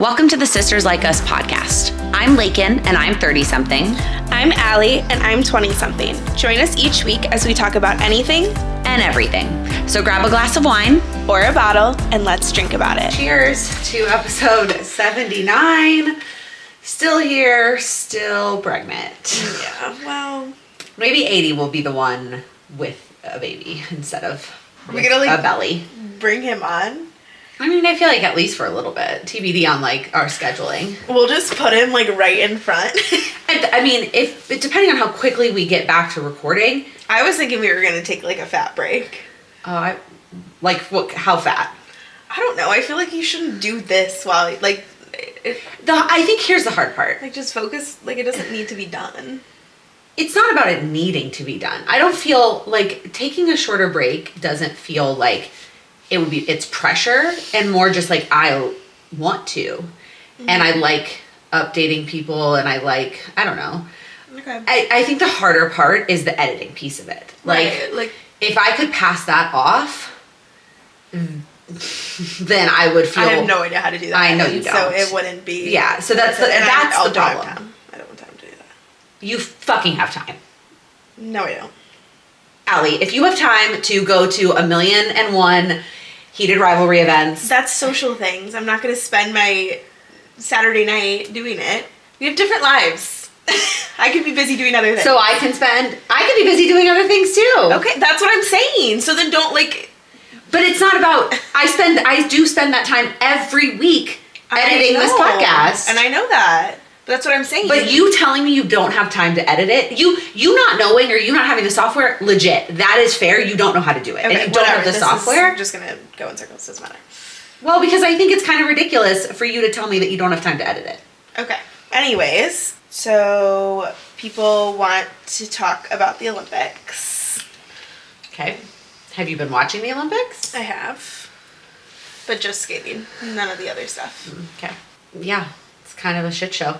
Welcome to the Sisters Like Us podcast. I'm Lakin, and I'm 30-something. I'm Allie, and I'm 20-something. Join us each week as we talk about anything and everything. So grab a glass of wine or a bottle, and let's drink about it. Cheers to episode 79. Still here, still pregnant. Yeah, well. Maybe 80 will be the one with a baby instead of Are we gonna, a belly. Bring him on? I mean, I feel like at least for a little bit. TBD on, our scheduling. We'll just put him, right in front. And, I mean, depending on how quickly we get back to recording. I was thinking we were going to take, a fat break. How fat? I don't know. I feel like you shouldn't do this while, I think here's the hard part. Just focus, it doesn't need to be done. It's not about it needing to be done. I don't feel like taking a shorter break doesn't feel like it's pressure, and more just I want to. Mm-hmm. And I like updating people, and I don't know. Okay. I think the harder part is the editing piece of it. Right. If I could pass that off, then I would feel. I have no idea how to do that. I know you don't. So it wouldn't be. Yeah, so that's the problem. I don't have time to do that. You fucking have time. No, I don't. Allie, if you have time to go to 1,000,001 heated rivalry events. That's social things. I'm not going to spend my Saturday night doing it. We have different lives. I could be busy doing other things. So I could be busy doing other things too. Okay, that's what I'm saying. So then don't But it's not about, I do spend that time every week editing this podcast. And I know that. But that's what I'm saying. But you telling me you don't have time to edit it, you not knowing or you not having the software, legit. That is fair. You don't know how to do it. Okay, and you don't have the software. I'm just going to go in circles. Doesn't matter. Well, because I think it's kind of ridiculous for you to tell me that you don't have time to edit it. Okay. Anyways, so people want to talk about the Olympics. Okay. Have you been watching the Olympics? I have. But just skating. None of the other stuff. Okay. Yeah. It's kind of a shit show.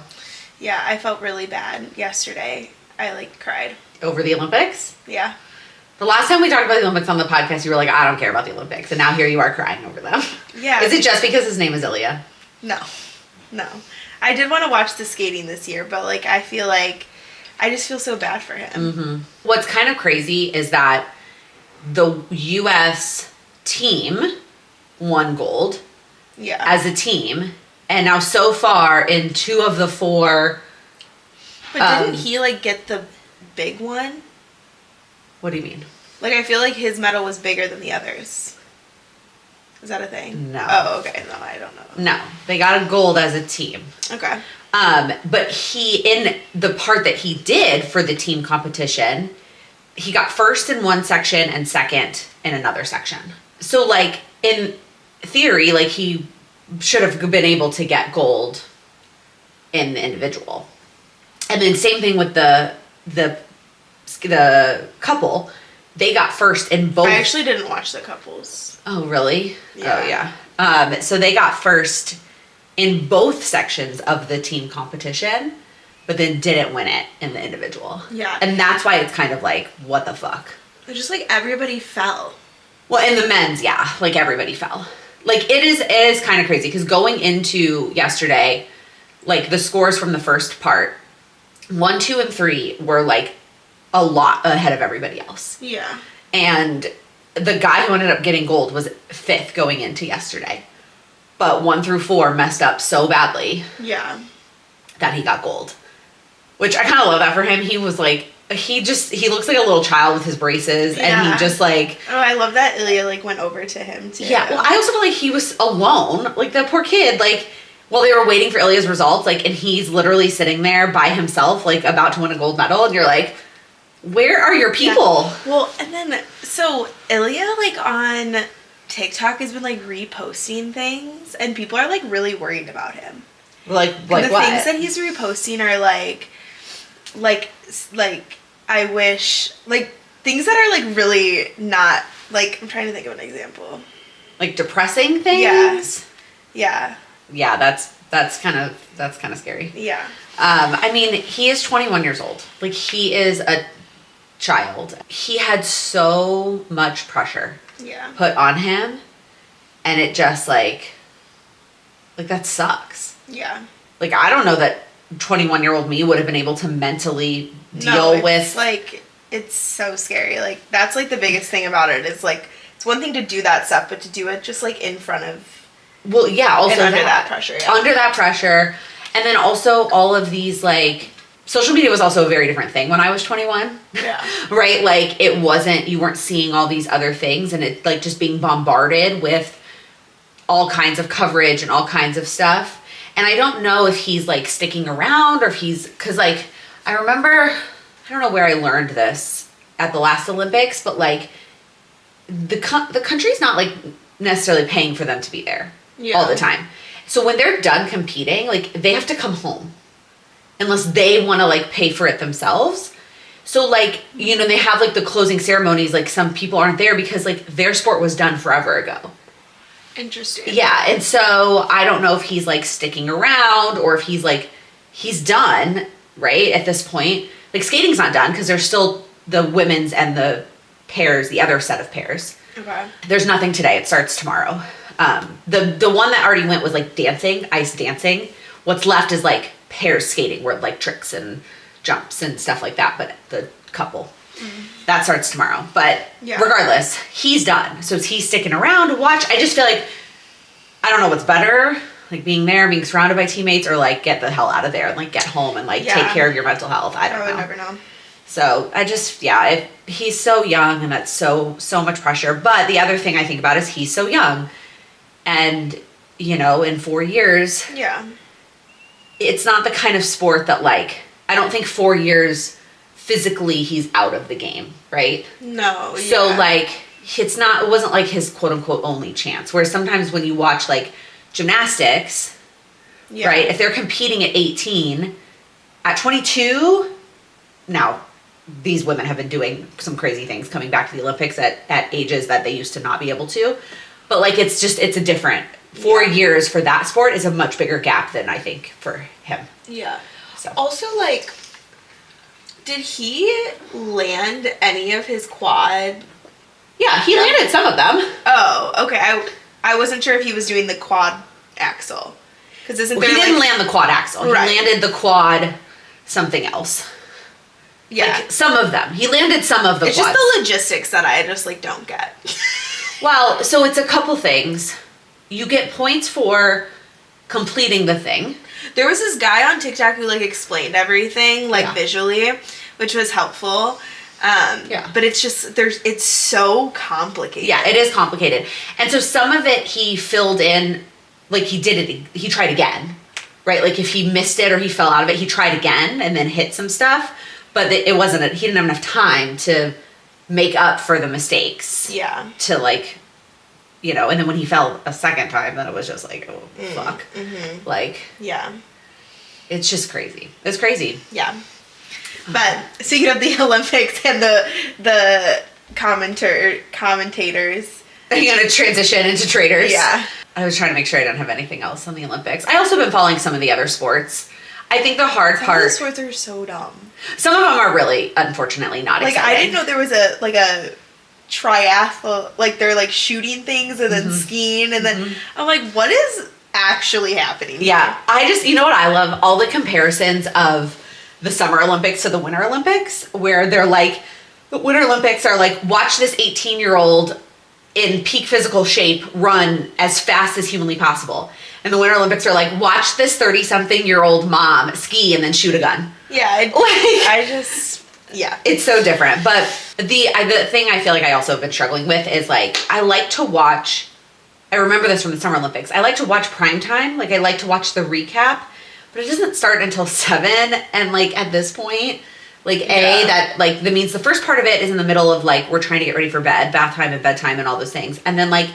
Yeah, I felt really bad yesterday. I cried. Over the Olympics? Yeah. The last time we talked about the Olympics on the podcast, you were like, I don't care about the Olympics. And now here you are crying over them. Yeah. Is it just because his name is Ilya? No. I did want to watch the skating this year, but I feel I just feel so bad for him. Mm-hmm. What's kind of crazy is that the U.S. team won gold. Yeah. As a team. And now so far in 2 of the 4. But didn't he get the big one? What do you mean? I feel his medal was bigger than the others. Is that a thing? No. Oh, okay. No, I don't know. No. They got a gold as a team. Okay. But he, in the part that he did for the team competition, he got first in one section and second in another section. So in theory, he should have been able to get gold in the individual. And then same thing with the couple. They got first in both. I actually didn't watch the couples. Oh, really? Yeah. Oh, yeah. So they got first in both sections of the team competition, but then didn't win it in the individual. Yeah. And that's why it's kind of what the fuck? Just everybody fell. Well, in the men's, yeah. Everybody fell. It is kind of crazy because going into yesterday, the scores from the first part, 1, 2, and 3 were a lot ahead of everybody else. Yeah. And the guy who ended up getting gold was 5th going into yesterday. But 1 through 4 messed up so badly. Yeah. That he got gold. Which I kind of love that for him. He was he looks like a little child with his braces. Yeah. And he just Oh, I love that Ilya went over to him too. Yeah, well, I also feel he was alone. The poor kid, while they were waiting for Ilya's results, and he's literally sitting there by himself, about to win a gold medal, and you're where are your people? Yeah. Well, and then, so Ilya, on TikTok has been, reposting things, and people are, really worried about him. Like the what? Things that he's reposting are, I wish, things that are, really not, I'm trying to think of an example. Depressing things? Yeah. Yeah, that's kind of scary. Yeah. I mean, he is 21 years old. He is a child. He had so much pressure put on him, and it just that sucks. Yeah. Like, I don't know that 21-year-old me would have been able to mentally deal with. Like, it's so scary. Like, that's, like, the biggest thing about it is, like, it's one thing to do that stuff, but to do it just, like, in front of... Well, yeah, also and under that pressure, yeah. Under that pressure. And then also all of these, like... Social media was also a very different thing when I was 21. Yeah. Right? Like, it wasn't... You weren't seeing all these other things, and it, like, just being bombarded with all kinds of coverage and all kinds of stuff. And I don't know if he's, like, sticking around or if he's... Because, like, I remember... I don't know where I learned this at the last Olympics, but, like, the country's not, like, necessarily paying for them to be there all the time. So when they're done competing, like, they have to come home unless they want to, like, pay for it themselves. So, like, you know, they have, like, the closing ceremonies, like, some people aren't there because, like, their sport was done forever ago. Interesting. Yeah, and so I don't know if he's, like, sticking around or if he's, like, he's done, right, at this point. Like, skating's not done because there's still the women's and the pairs, the other set of pairs. Okay. There's nothing today. It starts tomorrow. The one that already went was, like, dancing, ice dancing. What's left is, like, pairs skating, where, like, tricks and jumps and stuff like that, but the couple. That starts tomorrow. But regardless, he's done. So is he sticking around to watch? I just feel like, I don't know what's better, like, being there, being surrounded by teammates, or, like, get the hell out of there and, like, get home and, like, take care of your mental health. I don't know. I would never know. So I just, he's so young, and that's so much pressure. But the other thing I think about is he's so young. And, you know, in 4 years, it's not the kind of sport that, like, I don't think 4 years physically he's out of the game, right? No. So, like, it wasn't like his quote unquote only chance. Whereas sometimes when you watch, like, gymnastics, right, if they're competing at 18, at 22, now these women have been doing some crazy things coming back to the Olympics at ages that they used to not be able to. But, like, it's a different 4 years for that sport is a much bigger gap than I think for him. Yeah. So. Also, like, did he land any of his quad? Yeah, he landed some of them. Oh, okay. I wasn't sure if he was doing the quad axle. Because he didn't land the quad axle. Right. He landed the quad something else. Yeah. Like, some of them. He landed some of the quads. It's just the logistics that I just, like, don't get. Well, so it's a couple things. You get points for completing the thing. There was this guy on TikTok who, like, explained everything, like, visually, which was helpful. But it's just, it's so complicated. Yeah, it is complicated. And so some of it he filled in, like, he tried again, right? Like, if he missed it or he fell out of it, he tried again and then hit some stuff. But he didn't have enough time to make up for the mistakes. Yeah. To, like, you know, and then when he fell a second time, then it was just like, oh, fuck. Mm-hmm. Like. Yeah. It's just crazy. It's crazy. Yeah. But speaking of the Olympics and the commentators. Are you going to transition into Traitors? Yeah. I was trying to make sure I don't have anything else on the Olympics. I also been following some of the other sports. I think the hard part. Some of the sports are so dumb. Some of them are really, unfortunately, not exciting. Like, I didn't know there was a triathlon, like, they're, like, shooting things and then skiing, and then I'm like, what is actually happening here? I just, you know what I love? All the comparisons of the Summer Olympics to the Winter Olympics, where they're like, the Winter Olympics are like, watch this 18-year-old in peak physical shape run as fast as humanly possible. And the Winter Olympics are like, watch this 30-something-year-old mom ski and then shoot a gun. Yeah, it's so different. But the thing I feel like I also have been struggling with is, like, I like to watch, I remember this from the Summer Olympics, I like to watch primetime, like, I like to watch the recap, but it doesn't start until 7, and, like, at this point, like, that means the first part of it is in the middle of, like, we're trying to get ready for bed, bath time and bedtime and all those things, and then, like,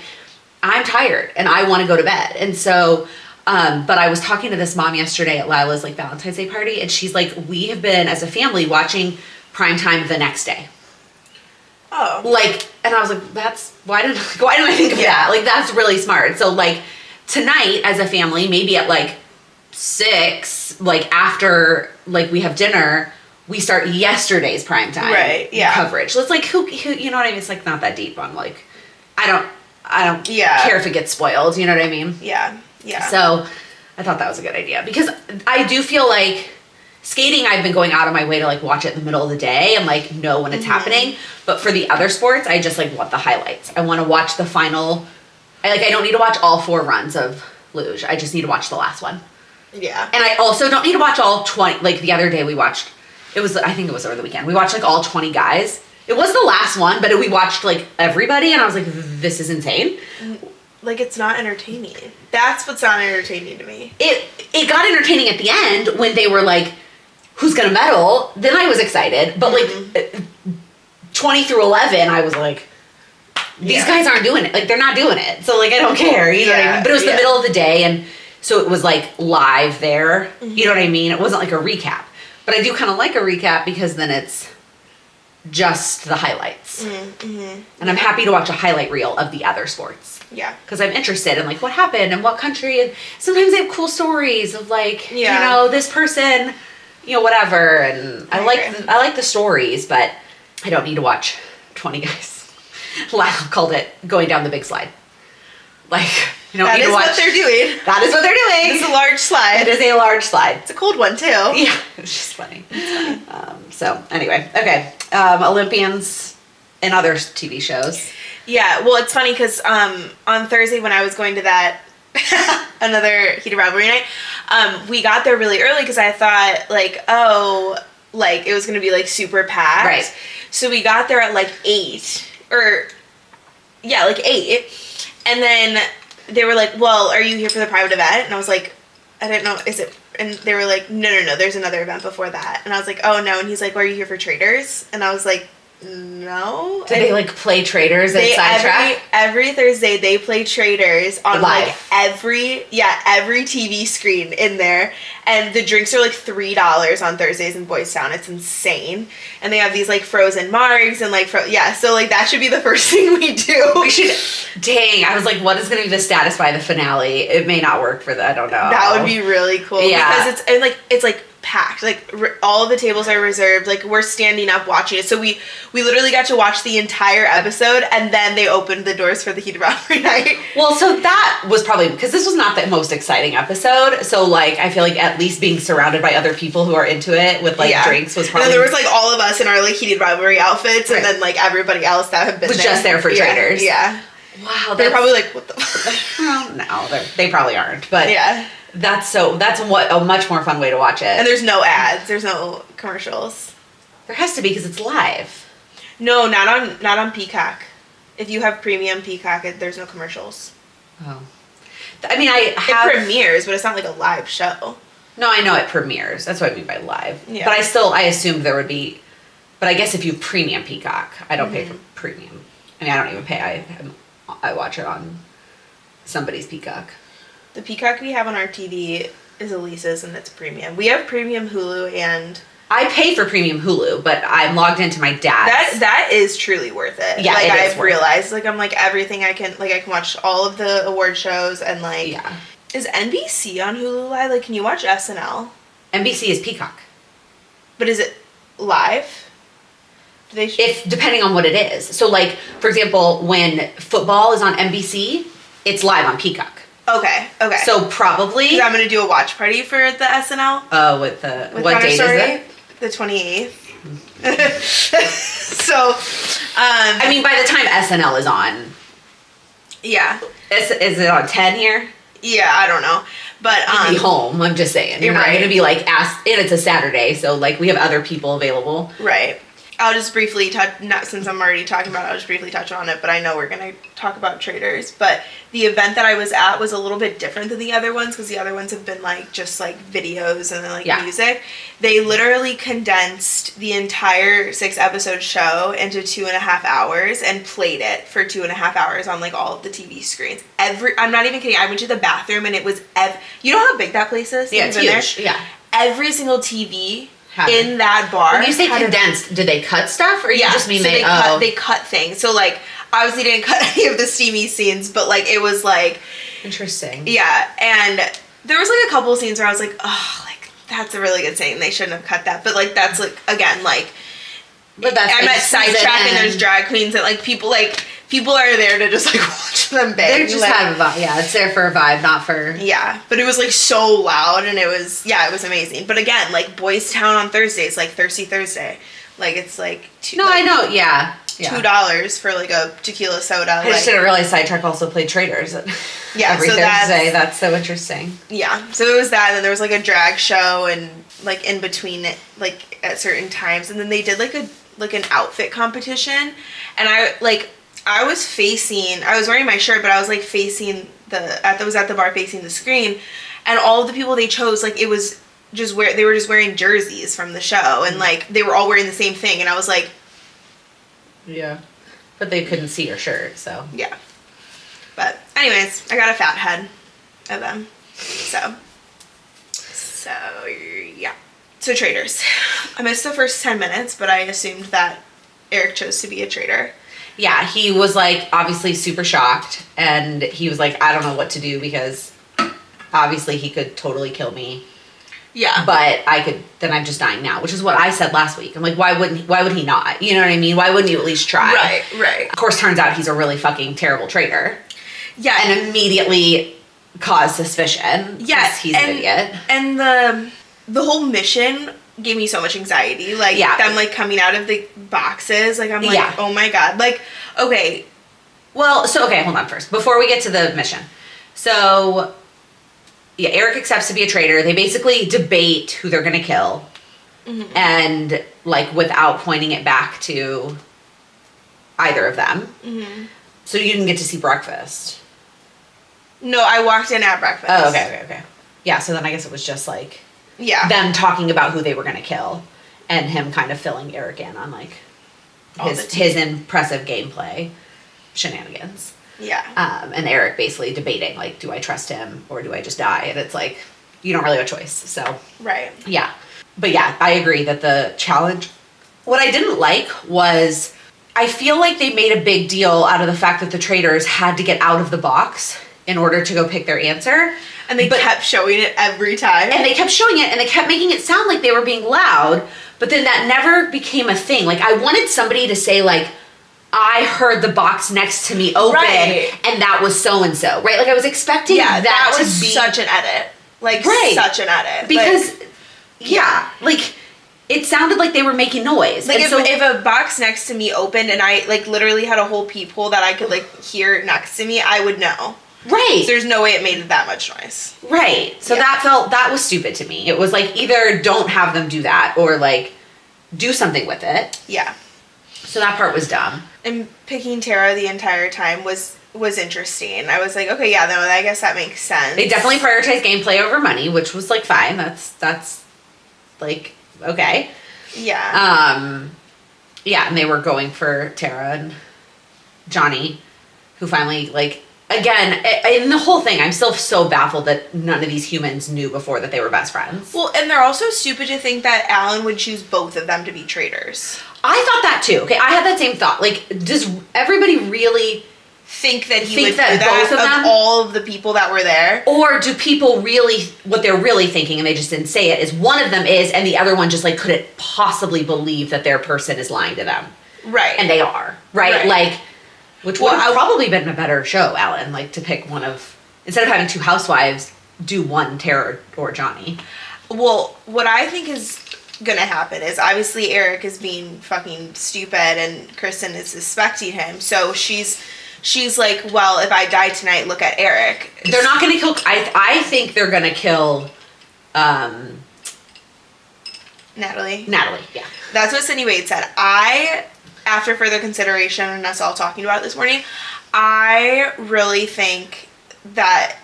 I'm tired and I want to go to bed. And so, but I was talking to this mom yesterday at Lyla's, like, Valentine's Day party, and she's like, we have been, as a family, watching primetime the next day. Oh. Like, and I was like, why didn't I think of that? Like, that's really smart. So, like, tonight as a family, maybe at, like, 6, like, after, like, we have dinner, we start yesterday's primetime coverage. So it's like, who, you know what I mean? It's, like, not that deep. I'm like, I don't care if it gets spoiled. You know what I mean? Yeah. Yeah. So, I thought that was a good idea because I do feel like skating, I've been going out of my way to like watch it in the middle of the day and like know when it's happening. But for the other sports, I just like want the highlights. I want to watch the final. I don't need to watch all 4 runs of luge. I just need to watch the last one. Yeah. And I also don't need to watch all 20. Like the other day we watched, I think it was over the weekend. We watched like all 20 guys. It was the last one, but we watched like everybody and I was like, this is insane. Like, it's not entertaining. That's what's not entertaining to me. It got entertaining at the end when they were like, who's gonna medal? Then I was excited. But like 20 through 11, I was like, these guys aren't doing it. Like, they're not doing it. So like, I don't care. You know what I mean? But it was the middle of the day, and so it was like live there. You know what I mean? It wasn't like a recap. But I do kind of like a recap because then it's just the highlights. And I'm happy to watch a highlight reel of the other sports. Yeah. Because I'm interested in like what happened and what country. And sometimes they have cool stories of like, you know, this person, you know, whatever. And I like the stories, but I don't need to watch 20 guys. Lyla called it going down the big slide. Like, you don't need to watch. That is what they're doing. That is what they're doing. It's a large slide. It is a large slide. It's a cold one, too. Yeah, it's just funny. It's funny. So, anyway, okay. Olympians and other TV shows. Yeah, well, it's funny because on Thursday when I was going to that another heated rivalry night, we got there really early because I thought, like, it was going to be, like, super packed. Right. So we got there at, like, 8. Like 8. And then they were like, well, are you here for the private event? And I was like, I didn't know, is it? And they were like, no, there's another event before that. And I was like, oh, no. And he's like, well, are you here for Traitors? And I was like, no. Did they like play Traitors at Sidetrack? Every Thursday they play Traitors on live. Like every TV screen in there, and the drinks are like $3 on Thursdays in Boys Town. It's insane, and they have these like frozen margs and like so like that should be the first thing we do. We should. Dang, I was like, what is going to be the status by the finale? It may not work for that. I don't know. That would be really cool. Yeah, because it's like packed. Like all of the tables are reserved. Like we're standing up watching it. So we literally got to watch the entire episode, and then they opened the doors for the heated rivalry night. Well, so that was probably because this was not the most exciting episode. So like I feel like at least being surrounded by other people who are into it with like drinks was probably. And then there was like all of us in our like heated rivalry outfits, and then like everybody else that had been was just there for Traitors. Yeah. Wow, they're probably like, what the. Well, no, they probably aren't. But yeah. That's a much more fun way to watch it. And there's no ads. There's no commercials. There has to be because it's live. No, not on Peacock. If you have premium Peacock, there's no commercials. Oh. I mean, it premieres, but it's not like a live show. No, I know it premieres. That's what I mean by live. Yeah. But I assumed there would be. But I guess if you premium Peacock, I don't pay for premium. I mean, I don't even pay. I watch it on somebody's Peacock. The Peacock we have on our TV is Elisa's, and it's premium. We have premium Hulu, and I pay for premium Hulu, but I'm logged into my dad's. That is truly worth it. Yeah, like I've realized, like I'm like everything I can watch all of the award shows, and like is NBC on Hulu live? Like, can you watch SNL? NBC is Peacock, but is it live? Do they? If depending on what it is. So, like for example, when football is on NBC, it's live on Peacock. Okay. So probably. I'm gonna do a watch party for the SNL. Oh, with what date is it? The 28th. So, I mean, by the time SNL is on. Yeah. Is it on 10 here? Yeah, I don't know. But I'll be home. I'm just saying. You're not gonna be like asked, and it's a Saturday, so like we have other people available. Right. I'll just briefly since I'm already talking about it, I'll just briefly touch on it, but I know we're going to talk about Traitors. But the event that I was at was a little bit different than the other ones, because the other ones have been like just like videos and then like music. They literally condensed the entire 6-episode show into 2.5 hours and played it for 2.5 hours on like all of the TV screens. I'm not even kidding. I went to the bathroom and it was, you know how big that place is? Yeah, it's huge. Yeah. Every single TV in that bar. When you say condensed, did they cut stuff, or you just mean they cut things? So like, obviously didn't cut any of the steamy scenes, but like it was like interesting. Yeah, and there was like a couple of scenes where I was like, oh, like that's a really good scene. They shouldn't have cut that, but like that's like again like. But that's I'm at Sidetrack and there's drag queens and like people are there to just like watch watch them bang. They're just having a vibe. Yeah, it's there for a vibe, not for... Yeah, but it was like so loud and it was amazing. But again, like Boys Town on Thursdays, like Thirsty Thursday. Like it's like I know, yeah. $2 for like a tequila soda. I just didn't realize Sidetrack also played Traitors every Thursday. That's so interesting. Yeah, so it was that, and then there was like a drag show and like in between it, like at certain times, and then they did like an outfit competition, and I was wearing my shirt, but I was like facing was at the bar facing the screen, and all of the people they chose, like it was they were just wearing jerseys from the show, and like they were all wearing the same thing, and I was like, yeah, but they couldn't see your shirt, so yeah. But anyways, I got a fat head of them, so yeah. So Traitors, I missed the first 10 minutes, but I assumed that Eric chose to be a traitor. Yeah, he was like obviously super shocked, and he was like, I don't know what to do because obviously he could totally kill me. Yeah. But I'm just dying now, which is what I said last week. I'm like, why would he not? You know what I mean? Why wouldn't you at least try? Right. Of course, turns out he's a really fucking terrible traitor. Yeah. And immediately caused suspicion. Yeah. He's an idiot. And the whole mission gave me so much anxiety. Like, them, like, coming out of the boxes. Like, I'm like, oh my God. Like, okay. Well, okay, hold on first. Before we get to the mission. So... yeah, Eric accepts to be a traitor. They basically debate who they're going to kill. Mm-hmm. And, like, without pointing it back to either of them. Mm-hmm. So you didn't get to see breakfast. No, I walked in at breakfast. Oh, okay. Yeah, so then I guess it was just, like... yeah. Them talking about who they were going to kill. And him kind of filling Eric in on, like, his impressive gameplay shenanigans. Yeah. And Eric basically debating, like, do I trust him or do I just die? And it's like, you don't really have a choice. So. Right. Yeah. But yeah, I agree that the challenge, what I didn't like was, I feel like they made a big deal out of the fact that the traitors had to get out of the box in order to go pick their answer. And they kept showing it every time. And they kept showing it and they kept making it sound like they were being loud, but then that never became a thing. Like, I wanted somebody to say, like, I heard the box next to me open, and that was so-and-so, right? Like, I was expecting that was to be... such an edit. Like, such an edit. Because, like, it sounded like they were making noise. Like, if a box next to me opened and I, like, literally had a whole peephole that I could, like, hear next to me, I would know. Right. So there's no way it made that much noise. Right. So that was stupid to me. It was, like, either don't have them do that or, like, do something with it. Yeah. So that part was dumb. And picking Tara the entire time was interesting. I was like, okay, yeah, no, I guess that makes sense. They definitely prioritized gameplay over money, which was, like, fine. That's like, okay. Yeah. Yeah, and they were going for Tara and Johnny, who finally, like, again, in the whole thing, I'm still so baffled that none of these humans knew before that they were best friends. Well, and they're also stupid to think that Alan would choose both of them to be traitors. I thought that too. Okay, I had that same thought. Like, does everybody really think that he would do that both of them? All of the people that were there? Or do people really, what they're really thinking, and they just didn't say it, is one of them is, and the other one just, like, couldn't possibly believe that their person is lying to them. Right. And they are. Right? Like, which would have probably been a better show, Alan, like, to pick one of, instead of having two housewives, do one Tara or Johnny. Well, what I think is gonna happen is obviously Eric is being fucking stupid and Kristen is suspecting him, so she's like, well, if I die tonight, look at Eric. They're not gonna kill, I think they're gonna kill Natalie, yeah. That's what Cindy Wade said. After further consideration and us all talking about it this morning, I really think that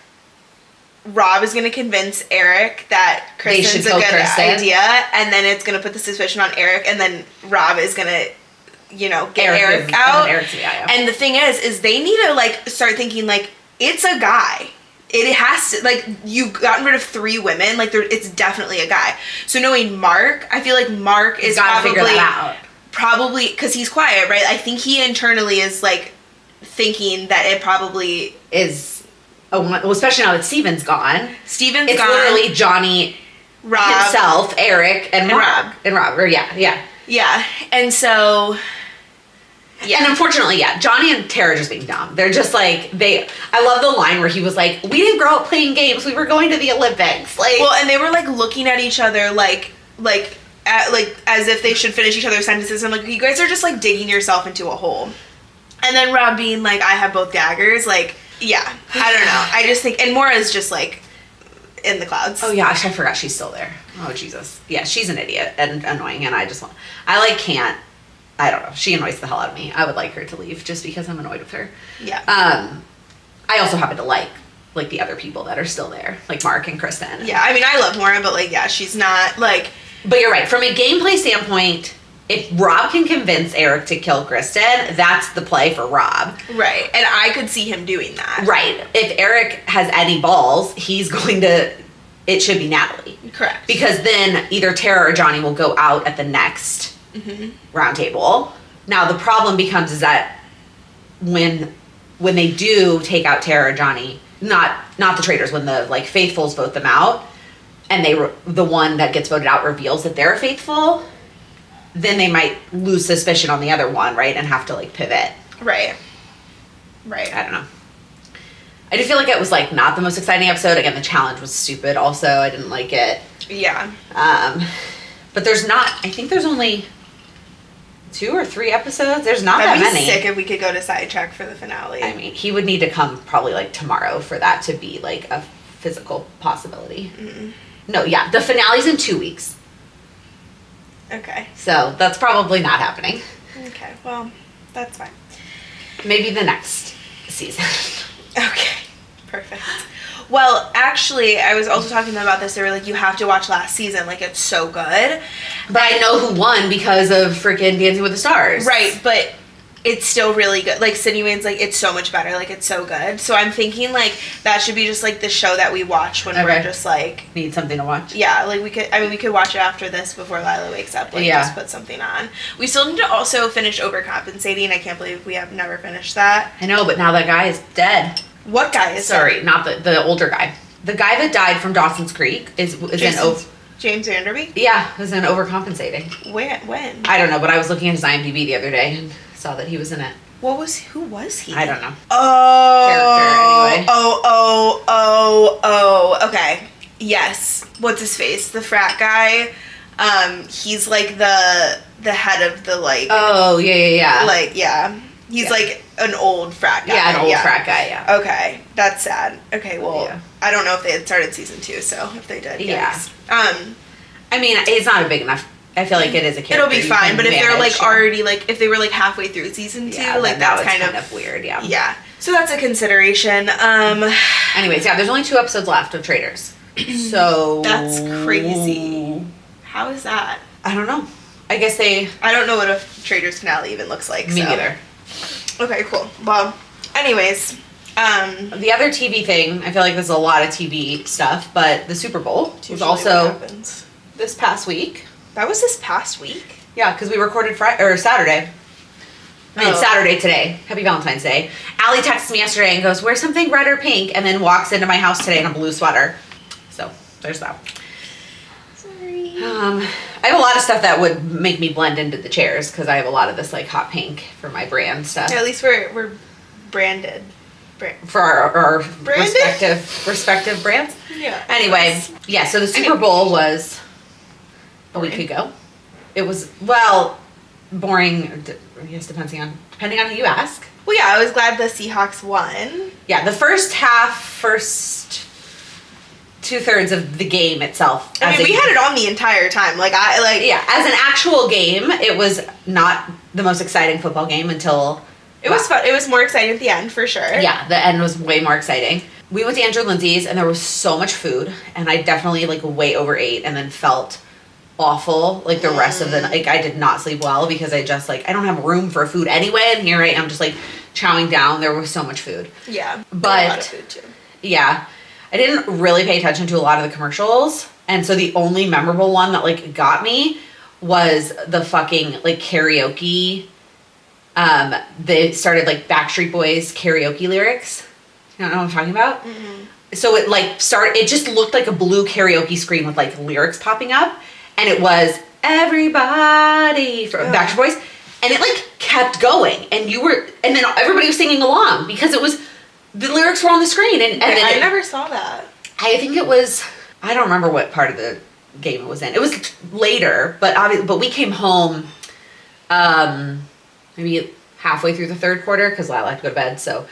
Rob is going to convince Eric that Kristen's a good idea, and then it's going to put the suspicion on Eric, and then Rob is going to, get Eric out. And the thing is they need to, like, start thinking, like, it's a guy. It has to, like, you've gotten rid of 3 women, like, it's definitely a guy. So knowing Mark, I feel like Mark is probably, because he's quiet, right? I think he internally is, like, thinking that it probably is... Oh, well, especially now that Steven's gone. It's literally Johnny, Rob, himself, Eric, and Rob. And Rob, or yeah. Yeah, and so... Yeah. And unfortunately, yeah, Johnny and Tara are just being dumb. They're just like, I love the line where he was like, we didn't grow up playing games. We were going to the Olympics. Like, well, and they were like looking at each other like as if they should finish each other's sentences. I'm like, you guys are just like digging yourself into a hole. And then Rob being like, I have both daggers. Like, yeah, I don't know. I just think, and Moira's just like in the clouds. oh yeah, I forgot she's still there. Oh Jesus. Yeah, she's an idiot and annoying, and I can't. I don't know. She annoys the hell out of me. I would like her to leave just because I'm annoyed with her. Yeah. I also happen to like the other people that are still there, like Mark and Kristen. Yeah, I mean, I love Moira, but like, yeah, she's not like. But you're right. From a gameplay standpoint, if Rob can convince Eric to kill Kristen, that's the play for Rob. Right. And I could see him doing that. Right. If Eric has any balls, he's going to. It should be Natalie. Correct. Because then either Tara or Johnny will go out at the next round table. Now the problem becomes is that when they do take out Tara or Johnny, not the traitors, when the like faithfuls vote them out, and the one that gets voted out reveals that they're faithful, then they might lose suspicion on the other one, right, and have to like pivot. Right. I don't know. I do feel like it was like not the most exciting episode. Again, the challenge was stupid. Also, I didn't like it. Yeah. But I think there's only 2 or 3 episodes. There's not that many. That'd be sick if we could go to Sidetrack for the finale. I mean, he would need to come probably like tomorrow for that to be like a physical possibility. No, yeah, the finale's in 2 weeks. Okay. So that's probably not happening. Okay, well, that's fine. Maybe the next season. Okay, perfect. Well, actually, I was also talking to them about this. They were like, you have to watch last season. Like, it's so good. But I know who won because of freaking Dancing with the Stars. Right, but it's still really good. Like, Sydney Wane's like, it's so much better. Like, it's so good. So I'm thinking, like, that should be just, like, the show that we watch when we're just, like... Need something to watch? Yeah, like, we could watch it after this before Lyla wakes up. Like, just put something on. We still need to also finish Overcompensating. I can't believe we have never finished that. I know, but now that guy is dead. What guy is Sorry, dead? not the older guy. The guy that died from Dawson's Creek is James Vanderbeek? Yeah, was in Overcompensating. When? I don't know, but I was looking at his IMDb the other day and saw that he was in it. Who was he? I don't know. Oh. Character, anyway. Okay. Yes. What's his face? The frat guy. He's like the head of the like. Oh, yeah. Like, yeah. He's like an old frat guy. Yeah, an old frat guy, yeah. Okay. That's sad. Okay, well, I don't know if they had started season 2, so if they did, yeah. I mean, it's not a big enough. I feel like it is a character. It'll be fine, but if they're like already like if they were like halfway through season 2, like that's kind of weird, yeah. Yeah. So that's a consideration. Anyways, yeah, there's only 2 episodes left of Traitors. So that's crazy. How is that? I don't know. I guess I don't know what a Traitors finale even looks like. Me neither. Okay, cool. Well, anyways, the other TV thing, I feel like there's a lot of TV stuff, but the Super Bowl was also this past week. That was this past week? Yeah, because we recorded Saturday. I mean, Saturday today. Happy Valentine's Day. Allie texts me yesterday and goes, wear something red or pink, and then walks into my house today in a blue sweater. So, there's that. Sorry. I have a lot of stuff that would make me blend into the chairs, because I have a lot of this, like, hot pink for my brand stuff. Yeah, at least we're branded. For our respective brands. Yeah. Anyway, yeah, so the Super Bowl was a week ago. It was, well, boring, I guess, depending on who you ask. Well, yeah, I was glad the Seahawks won. Yeah, the first 2/3 of the game itself. I mean, we had it on the entire time. Yeah, as an actual game, it was not the most exciting football game until... It was fun. It was more exciting at the end, for sure. Yeah, the end was way more exciting. We went to Andrew Lindsay's, and there was so much food, and I definitely, like, way overate and then felt awful, like, the rest of the night. Like, I did not sleep well because I just, like, I don't have room for food anyway, and here I am just, like, chowing down. There was so much food. Yeah. But, a lot of food, too. Yeah. I didn't really pay attention to a lot of the commercials, and so the only memorable one that, like, got me was the fucking, like, karaoke. They started, like, Backstreet Boys karaoke lyrics. You don't know what I'm talking about? Mm-hmm. So it, like, it just looked like a blue karaoke screen with, like, lyrics popping up, and it was everybody from Backstreet Boys, and it, like, kept going, and then everybody was singing along because the lyrics were on the screen, and then I never saw that. I think it was, I don't remember what part of the game it was in. It was later, but we came home maybe halfway through the third quarter because Lyla had to go to bed. So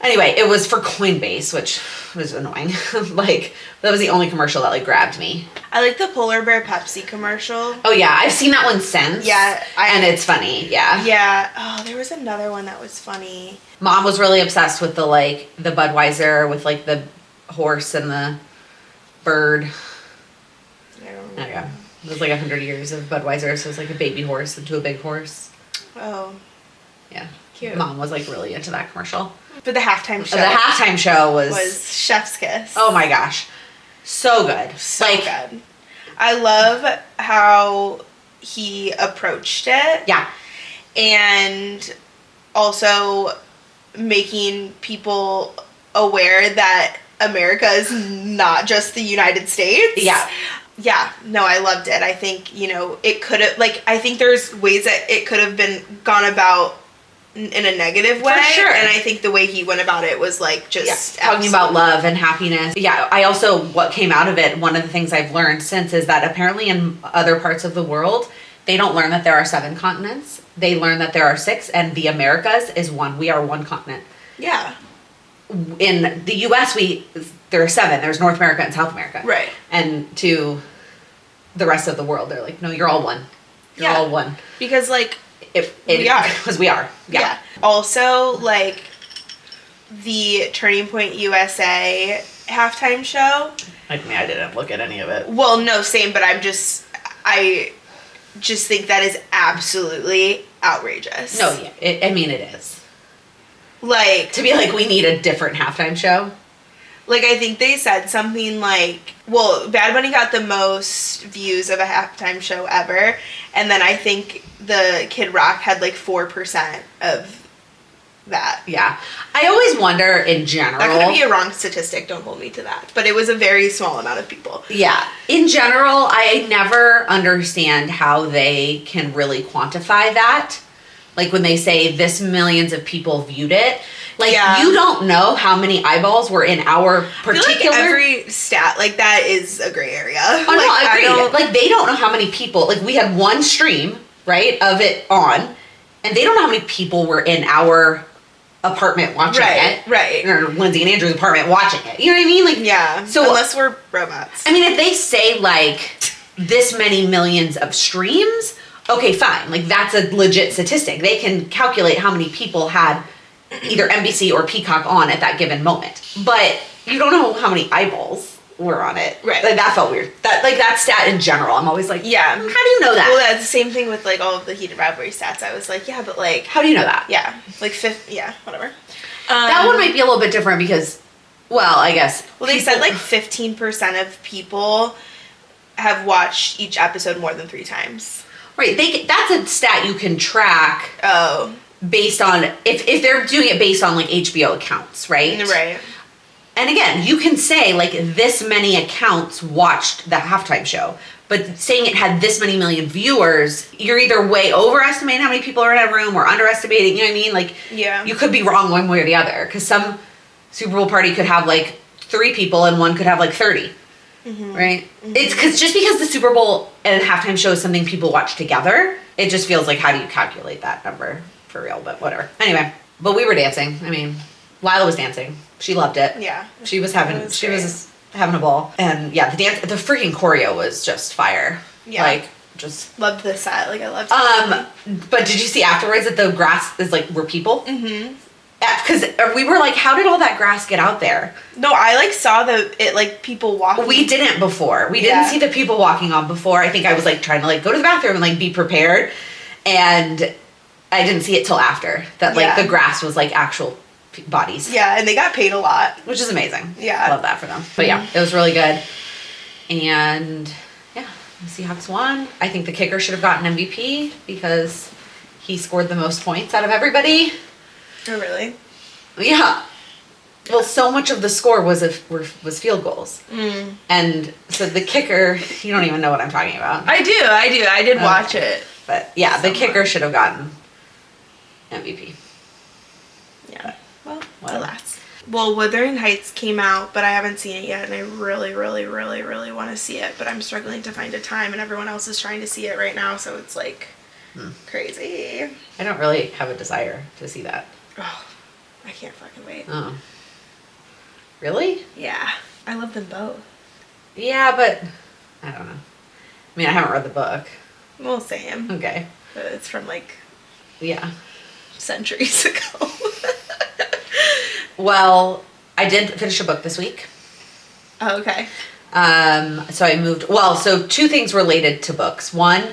anyway, it was for Coinbase, which was annoying. Like, that was the only commercial that like grabbed me. I like the Polar Bear Pepsi commercial. Oh yeah, I've seen that one since. Yeah. And it's funny, yeah. Yeah. Oh, there was another one that was funny. Mom was really obsessed with the Budweiser with like the horse and the bird. I don't There you know. go. It was like 100 years of Budweiser, so it was like a baby horse into a big horse. Oh. Yeah. Cute. Mom was like really into that commercial. But the halftime show. The halftime show was Chef's Kiss. Oh my gosh. So good. So good. I love how he approached it. Yeah. And also making people aware that America is not just the United States. Yeah. Yeah. No, I loved it. I think, it could have, I think there's ways that it could have been gone about in a negative way. For sure. And I think the way he went about it was Talking about love and happiness. Yeah, I also, what came out of it, one of the things I've learned since is that apparently in other parts of the world, they don't learn that there are 7 continents. They learn that there are 6, and the Americas is 1. We are 1 continent. Yeah. In the U.S., there are 7. There's North America and South America. Right. And to the rest of the world, they're like, no, you're all 1. You're all 1. Because, we are. Because we are. Yeah. Also, the Turning Point USA halftime show. I mean, I didn't look at any of it. Well, no, same, but I just think that is absolutely outrageous. No, yeah. It is. To be we need a different halftime show. I think they said something Bad Bunny got the most views of a halftime show ever, and then I think the Kid Rock had 4% of that. Yeah. I always wonder in general. That could be a wrong statistic, don't hold me to that. But it was a very small amount of people. Yeah. In general, I never understand how they can really quantify that. When they say this millions of people viewed it. You don't know how many eyeballs were in our particular... I feel every stat that is a gray area. Oh, no, I agree. They don't know how many people... we had one stream, right, of it on, and they don't know how many people were in our apartment watching it. Right. Or Lindsay and Andrew's apartment watching it. You know what I mean? Yeah. So, unless we're robots. I mean, if they say, this many millions of streams, okay, fine. That's a legit statistic. They can calculate how many people had either NBC or Peacock on at that given moment. But you don't know how many eyeballs were on it. Right. That felt weird. That stat in general, I'm always yeah. How do you know that? Well, that's the same thing with all of the Heated Rivalry stats. I was yeah, but how do you know that? Yeah. Yeah, whatever. That one might be a little bit different because, well, I guess. Well, they said 15% of people have watched each episode more than 3 times. Right. That's a stat you can track. Oh. Based on, if they're doing it based on HBO accounts, right? Right. And again, you can say this many accounts watched the halftime show, but saying it had this many million viewers, you're either way overestimating how many people are in a room or underestimating, you know what I mean? Yeah. You could be wrong one way or the other, because some Super Bowl party could have 3 people and one could have 30. Mm-hmm. Right? Mm-hmm. It's just because the Super Bowl and halftime show is something people watch together, it just feels how do you calculate that number for real? But whatever. Anyway, but we were dancing. I mean, Lyla was dancing. She loved it. Yeah. She was having a ball. And yeah, the freaking choreo was just fire. Yeah. Just loved the set. I loved it. But did you see afterwards that the grass is were people? Mm-hmm. Because we were how did all that grass get out there? No, I saw people walking. We didn't before. We didn't see the people walking on before. I think I was trying to go to the bathroom and be prepared, and I didn't see it till after that. The grass was actual bodies. Yeah, and they got paid a lot, which is amazing. Yeah, I love that for them. But yeah, it was really good, and yeah, the Seahawks won. I think the kicker should have gotten MVP because he scored the most points out of everybody. Oh, really? Yeah. Well, so much of the score was field goals. Mm. And so the kicker, you don't even know what I'm talking about. I do. I did watch it. But yeah, the kicker should have gotten MVP. Yeah. Well, Whatever. alas. Well, Wuthering Heights came out, but I haven't seen it yet, and I really, really, really, really want to see it, but I'm struggling to find a time, and everyone else is trying to see it right now, so it's, like, crazy. I don't really have a desire to see that. Oh, I can't fucking wait. Oh. Really? Yeah. I love them both. Yeah, but I don't know. I mean, I haven't read the book. Well, same. Okay. But it's from, like, Yeah. centuries ago. Well, I did finish a book this week. Oh, okay. So I moved, so two things related to books. One,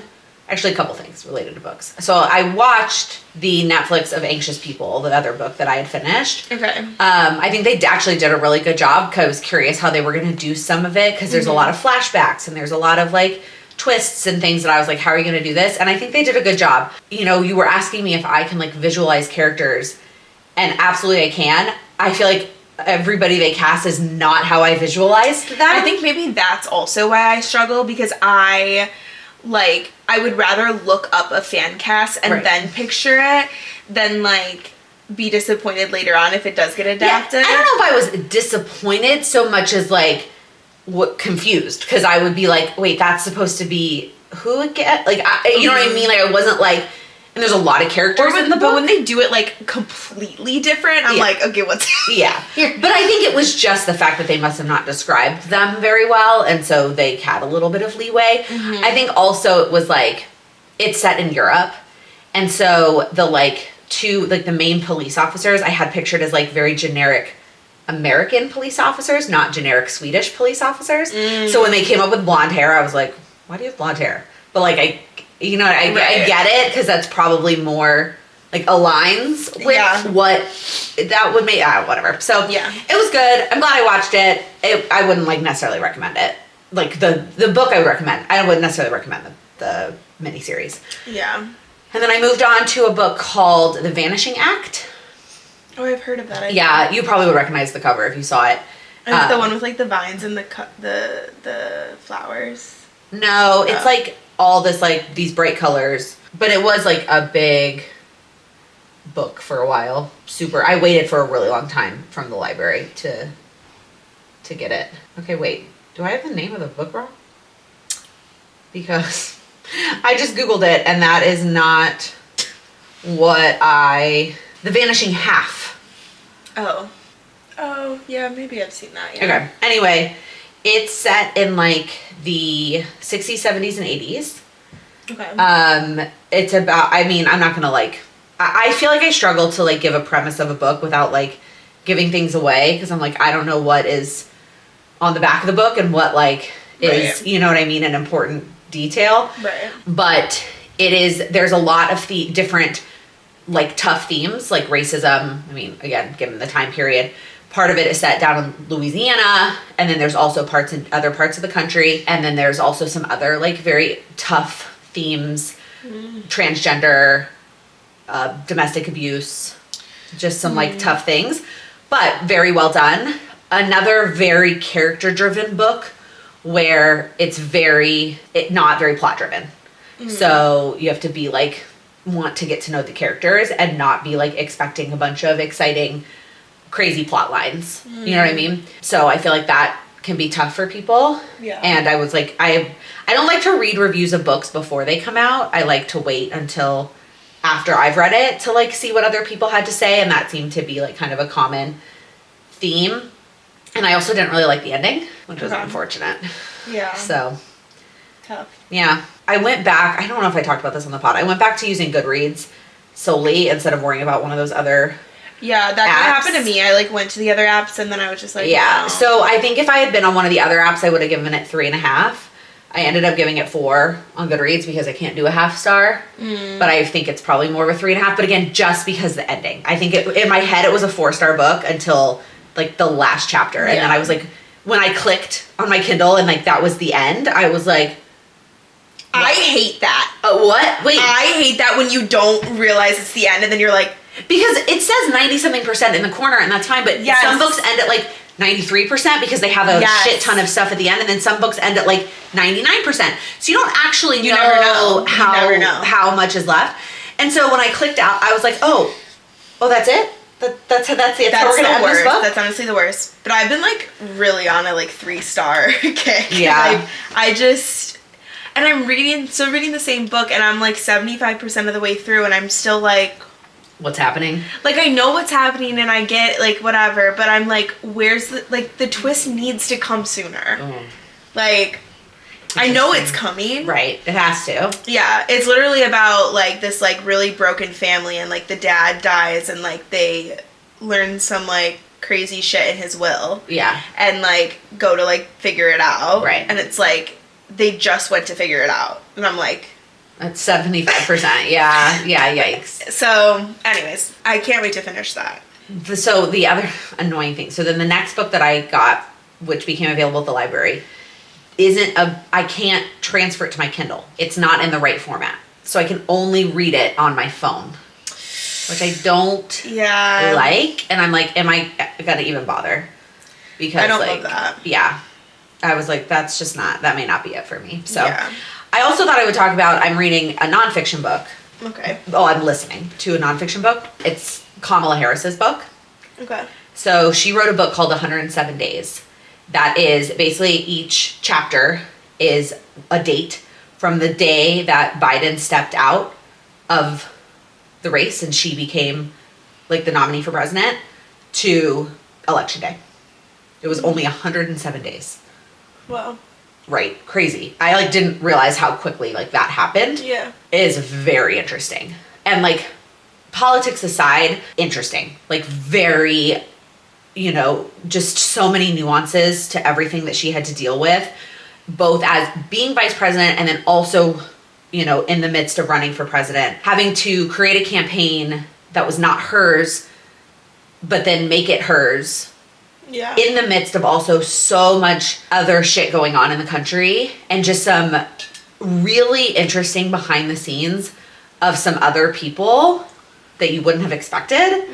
actually a couple things related to books. So I watched the Netflix of Anxious People, the other book that I had finished. Okay. I think they actually did a really good job because I was curious how they were going to do some of it because there's a lot of flashbacks and there's a lot of like twists and things that I was like, how are you going to do this? And I think they did a good job. You know, you were asking me if I can like visualize characters, and absolutely I can. I feel like everybody they cast is not how I visualized them. I think maybe that's also why I struggle, because I would rather look up a fan cast and then picture it than like be disappointed later on if it does get adapted. Yeah, I don't know if I was disappointed so much as like confused, because I would be like, wait, that's supposed to be who again? Like, you know what I mean? Like, I wasn't like, and there's a lot of characters in the book. But when they do it like completely different, I'm like, okay, what's yeah. But I think it was just the fact that they must have not described them very well, and so they had a little bit of leeway. I think also it was like, it's set in Europe, and so the like two, like the main police officers I had pictured as like very generic American police officers, not generic Swedish police officers. So when they came up with blonde hair, I was like, why do you have blonde hair? But like, I get it, because that's probably more like aligns with what that would make, whatever. So Yeah. it was good. I'm glad I watched it. I wouldn't like necessarily recommend it. Like the book I would recommend. I wouldn't necessarily recommend the miniseries. Yeah. And then I moved on to a book called The Vanishing Act. Oh, I've heard of that. Yeah, you probably would recognize the cover if you saw it. It's the one with like the vines and the flowers. No, it's like all this like these bright colors, but it was like a big book for a while. I waited for a really long time from the library to get it. Okay, wait. Do I have the name of the book wrong? Because I just Googled it and that is not what The Vanishing Half. Oh, yeah, maybe I've seen that, yeah. Okay. Anyway, it's set in like the 60s, 70s, and 80s. Okay. It's about, I mean, I'm not gonna like, I feel like I struggle to like give a premise of a book without like giving things away, because I'm like, I don't know what is on the back of the book and what like is, you know what I mean, an important detail. Right. But there's a lot of the different like tough themes, like racism. I mean, again, given the time period, part of it is set down in Louisiana, and then there's also parts in other parts of the country, and then there's also some other like very tough themes, transgender, domestic abuse, just some like tough things, but very well done. Another very character-driven book where it's not very plot-driven. So you have to be like, want to get to know the characters and not be like expecting a bunch of exciting crazy plot lines. You know what I mean? So I feel like that can be tough for people. Yeah. And I was like, I don't like to read reviews of books before they come out. I like to wait until after I've read it to like see what other people had to say, and that seemed to be like kind of a common theme. And I also didn't really like the ending, which was unfortunate. Yeah. So Tough. yeah. I went back, I don't know if I talked about this on the pod. I went back to using Goodreads solely instead of worrying about one of those other Yeah, that happened to me. I like went to the other apps and then I was just like, yeah. no. So I think if I had been on one of the other apps, I would have given it 3.5. I ended up giving it 4 on Goodreads because I can't do a half star. But I think it's probably more of a 3.5. But again, just because the ending. I think in my head it was a 4-star book until like the last chapter. And then I was like, when I clicked on my Kindle and like that was the end, I was like, I hate that. What? Wait. I hate that when you don't realize it's the end and then you're like, because it says 90-something% in the corner and that's fine, but some books end at like 93% because they have a shit ton of stuff at the end, and then some books end at like 99%. So you don't actually know how much is left. And so when I clicked out, I was like, oh, that's it? That's it? That's how we're going to end this book? That's honestly the worst. But I've been, like, really on a, like, 3-star kick. Yeah. I just... And I'm still reading the same book, and I'm, like, 75% of the way through, and I'm still, like... What's happening? Like, I know what's happening, and I get, like, whatever, but I'm, like, where's the... Like, the twist needs to come sooner. Oh. Like... I know it's coming. Right. It has to. Yeah. It's literally about, like, this, like, really broken family, and, like, the dad dies, and, like, they learn some, like, crazy shit in his will. Yeah. And, like, go to, like, figure it out. Right. And it's, like, they just went to figure it out. And I'm, like... That's 75%. Yeah. Yeah, yikes. So, anyways, I can't wait to finish that. So, the other annoying thing. So, then the next book that I got, which became available at the library... I can't transfer it to my Kindle. It's not in the right format. So I can only read it on my phone, which I don't like. And I'm like, am I gonna even bother? Because I don't like, love that. Yeah. I was like, that may not be it for me. So I also thought I would talk about, I'm reading a nonfiction book. Okay. Oh, I'm listening to a nonfiction book. It's Kamala Harris's book. Okay. So she wrote a book called 107 Days. That is basically each chapter is a date from the day that Biden stepped out of the race and she became like the nominee for president to election day. It was only 107 days. Wow. Right. Crazy. I like didn't realize how quickly like that happened. Yeah. It is very interesting. And like politics aside, interesting. Like very, just so many nuances to everything that she had to deal with, both as being vice president and then also, in the midst of running for president, having to create a campaign that was not hers, but then make it hers. Yeah. In the midst of also so much other shit going on in the country and just some really interesting behind the scenes of some other people that you wouldn't have expected,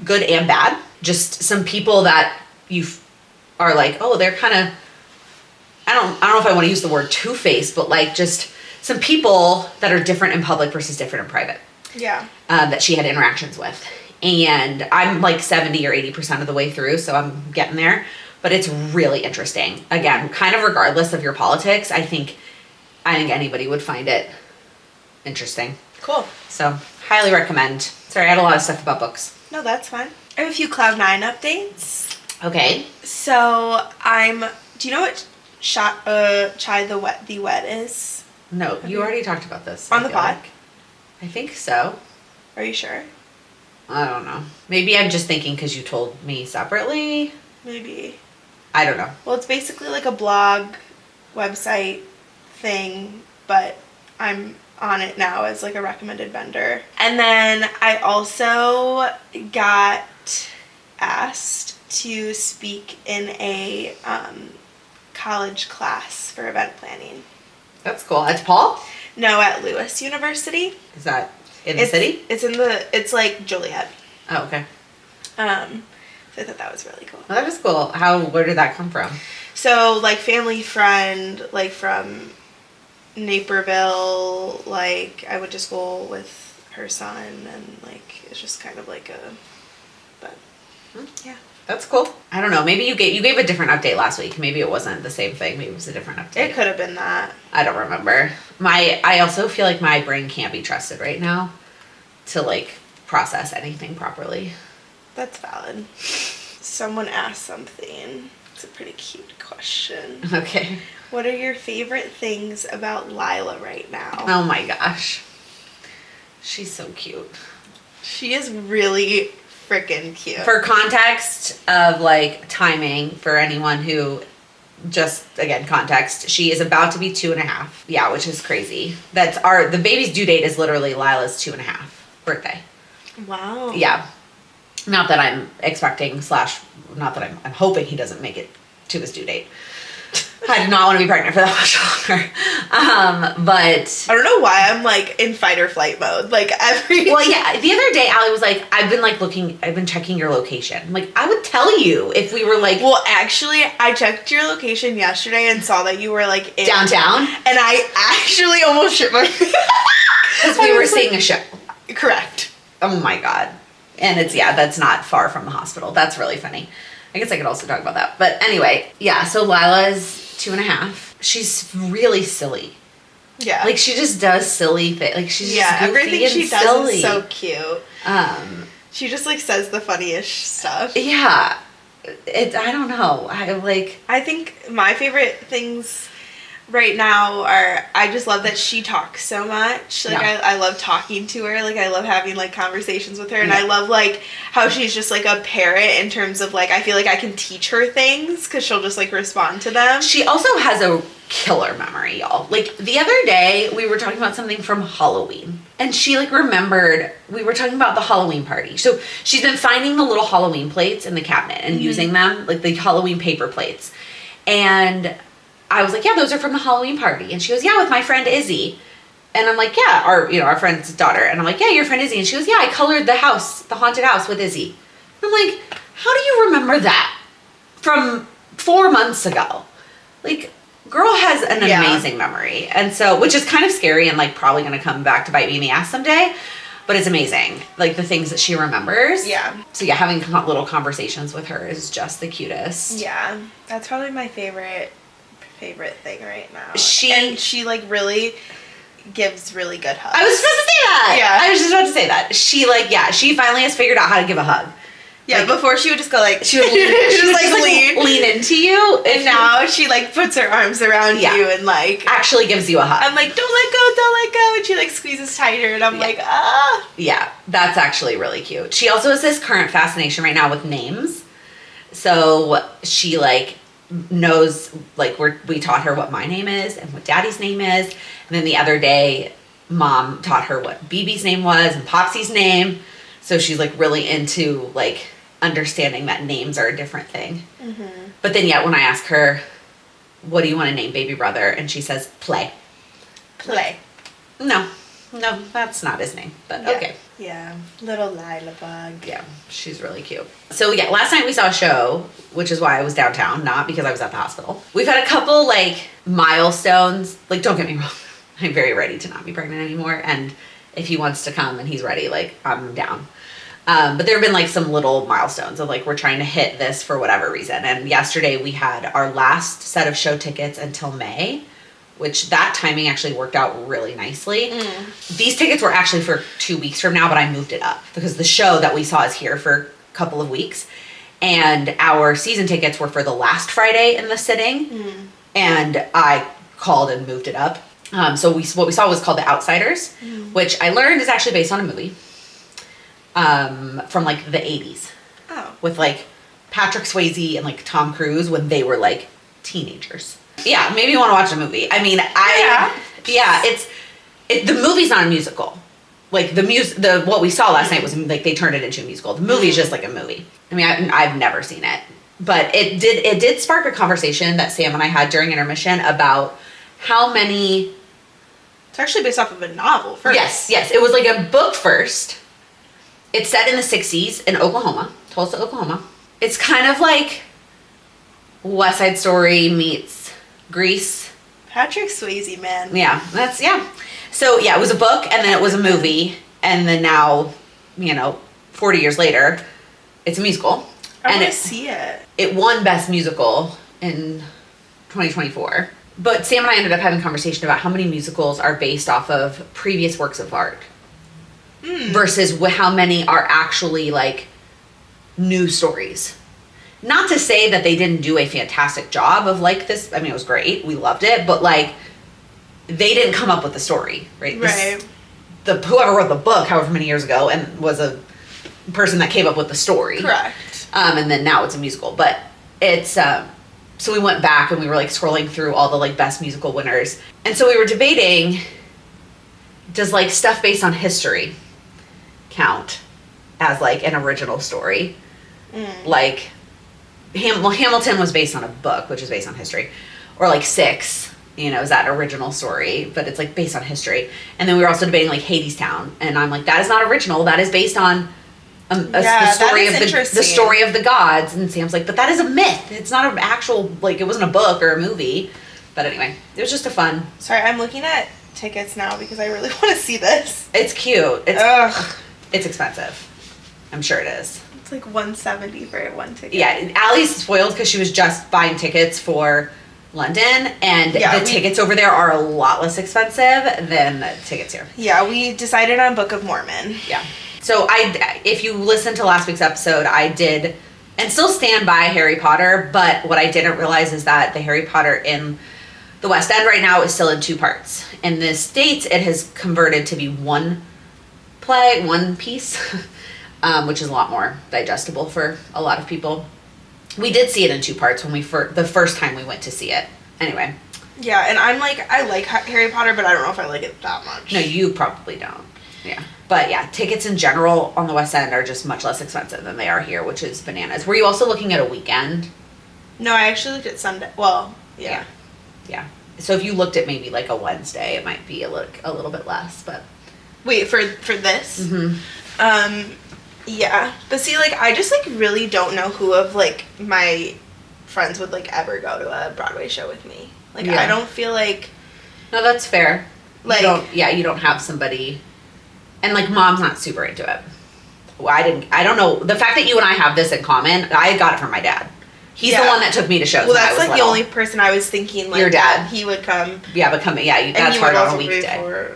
good and bad. Just some people that you are like, oh, they're kind of, I don't know if I want to use the word two-faced, but like just some people that are different in public versus different in private. Yeah. That she had interactions with. And I'm like 70 or 80% of the way through, so I'm getting there. But it's really interesting. Again, kind of regardless of your politics, I think anybody would find it interesting. Cool. So, highly recommend. Sorry, I had a lot of stuff about books. No, that's fine. I have a few Cloud9 updates. Okay. So, do you know what Chai the Wet is? No, you already talked about this. On the pod? I think so. Are you sure? I don't know. Maybe I'm just thinking because you told me separately. Maybe. I don't know. Well, it's basically like a blog website thing, but I'm on it now as like a recommended vendor. And then I also got asked to speak in a college class for event planning. That's cool. That's Paul? No, at Lewis University. Is that in the city? It's like Joliet. Oh, okay. So I thought that was really cool. Well, that is cool. Where did that come from? So, like, family friend, like, from Naperville, like, I went to school with her son, and, like, it's just kind of like yeah. That's cool. I don't know. Maybe you gave a different update last week. Maybe it wasn't the same thing. Maybe it was a different update. It could have been that. I don't remember. I also feel like my brain can't be trusted right now to, like, process anything properly. That's valid. Someone asked something. It's a pretty cute question. Okay. What are your favorite things about Lyla right now? Oh my gosh. She's so cute. She is really freaking cute. For context of, like, timing, for anyone who just, again, context, she is about to be 2.5. Yeah, which is crazy. The baby's due date is literally Lila's 2.5 birthday. Wow. Yeah. Not that I'm expecting / not that I'm hoping he doesn't make it to his due date. I do not want to be pregnant for that much longer. But I don't know why I'm like in fight or flight mode. Like well, yeah. The other day, Allie was like, I've been checking your location. I'm like, I would tell you if we were like. Well, actually, I checked your location yesterday and saw that you were like in downtown. And I actually almost shit my pants. Because we were seeing a show. Correct. Oh my God. And it's, that's not far from the hospital. That's really funny. I guess I could also talk about that. But anyway, so Lyla is 2.5. She's really silly. Yeah. Like, she just does silly things. Like, she's just goofy everything and she does silly. is so cute. She just, like, says the funniest stuff. Yeah. I don't know. I think my favorite things right now are, I just love that she talks so much. Like, I love talking to her. Like, I love having, like, conversations with her. And I love, like, how she's just, like, a parrot in terms of, like, I feel like I can teach her things because she'll just, like, respond to them. She also has a killer memory, y'all. Like, the other day, we were talking about something from Halloween. And she, like, remembered, we were talking about the Halloween party. So, she's been finding the little Halloween plates in the cabinet and using them, like, the Halloween paper plates. And I was like, yeah, those are from the Halloween party. And she goes, yeah, with my friend Izzy. And I'm like, yeah, our friend's daughter. And I'm like, yeah, your friend Izzy. And she goes, yeah, I colored the house, the haunted house with Izzy. And I'm like, how do you remember that from 4 months ago? Like, girl has an amazing memory. And so, which is kind of scary and, like, probably going to come back to bite me in the ass someday. But it's amazing, like, the things that she remembers. Yeah. So, having little conversations with her is just the cutest. Yeah. That's probably my favorite thing right now. She like really gives really good hugs. I was supposed to say that. Yeah. I was just about to say that. She finally has figured out how to give a hug. Yeah, like, before she would just go like, she would lean into you. And now she like puts her arms around you and like actually gives you a hug. I'm like, don't let go. And she like squeezes tighter and I'm like, ah. Yeah, that's actually really cute. She also has this current fascination right now with names. So she like knows, like, we taught her what my name is and what Daddy's name is. And then the other day, Mom taught her what BB's name was and Popsy's name. So she's like really into like understanding that names are a different thing. Mm-hmm. But then when I ask her, what do you want to name baby brother? And she says, Play. No, that's not his name, but okay. Yeah, little Lyla bug. Yeah, she's really cute. So last night we saw a show, which is why I was downtown, not because I was at the hospital. We've had a couple like milestones. Like, don't get me wrong, I'm very ready to not be pregnant anymore. And if he wants to come and he's ready, like, I'm down. But there have been like some little milestones of like, we're trying to hit this for whatever reason. And yesterday we had our last set of show tickets until May, which that timing actually worked out really nicely. These tickets were actually for 2 weeks from now, but I moved it up because the show that we saw is here for a couple of weeks. And our season tickets were for the last Friday in the sitting. And I called and moved it up. So what we saw was called The Outsiders, which I learned is actually based on a movie from like the 80s. Oh. With like Patrick Swayze and like Tom Cruise when they were like teenagers. Yeah, maybe you want to watch a movie. I mean, the movie's not a musical. Like what we saw last night was like they turned it into a musical. The movie is just like a movie. I mean, I've never seen it, but it did spark a conversation that Sam and I had during intermission about how many. It's actually based off of a novel first. Yes. It was like a book first. It's set in the 60s in Oklahoma, Tulsa, Oklahoma. It's kind of like West Side Story meets Grease. Patrick Swayze, man. Yeah. So, it was a book, and then it was a movie, and then now, 40 years later, it's a musical. I want to see it. It won Best Musical in 2024. But Sam and I ended up having a conversation about how many musicals are based off of previous works of art versus how many are actually, like, new stories. Not to say that they didn't do a fantastic job of, like, this. I mean, it was great. We loved it. But, like, they didn't come up with the story, right? Right. Whoever wrote the book however many years ago and was a person that came up with the story. Correct. And then now it's a musical. But it's... So we went back and we were like scrolling through all the like best musical winners. And so we were debating, does like stuff based on history count as like an original story? Like Hamilton was based on a book, which is based on history. Or like Six, is that original story, but it's like based on history. And then we were also debating like Hadestown. And I'm like, that is not original. That is based on the story of the gods. And Sam's like, but that is a myth. It's not an actual, like, it wasn't a book or a movie. But anyway, it was just a fun. Sorry, I'm looking at tickets now because I really want to see this. It's cute. Ugh. It's expensive. I'm sure it is. It's like $170 for one ticket. Yeah, Allie's spoiled because she was just buying tickets for London, and the tickets over there are a lot less expensive than the tickets here. Yeah, we decided on Book of Mormon. Yeah. So if you listened to last week's episode, I did, and still stand by Harry Potter, but what I didn't realize is that the Harry Potter in the West End right now is still in 2 parts. In the States, it has converted to be one play, one piece, which is a lot more digestible for a lot of people. We did see it in 2 parts when the first time we went to see it. Anyway. Yeah, and I like Harry Potter, but I don't know if I like it that much. No, you probably don't. Yeah. But yeah, tickets in general on the West End are just much less expensive than they are here, which is bananas. Were you also looking at a weekend? No, I actually looked at Sunday. Well, yeah. Yeah. So if you looked at maybe like a Wednesday, it might be a little bit less, but. Wait, for this? Mm-hmm. Yeah. But see, like, I just, like, really don't know who of, like, my friends would, like, ever go to a Broadway show with me. Like, I don't feel like... No, that's fair. Like... You don't have somebody... And, like, Mom's not super into it. Well, I don't know. The fact that you and I have this in common, I got it from my dad. He's the one that took me to shows. Well, that's, like, little. the only person I was thinking, like, your dad. That he would come. Yeah, but that's hard on a weekday.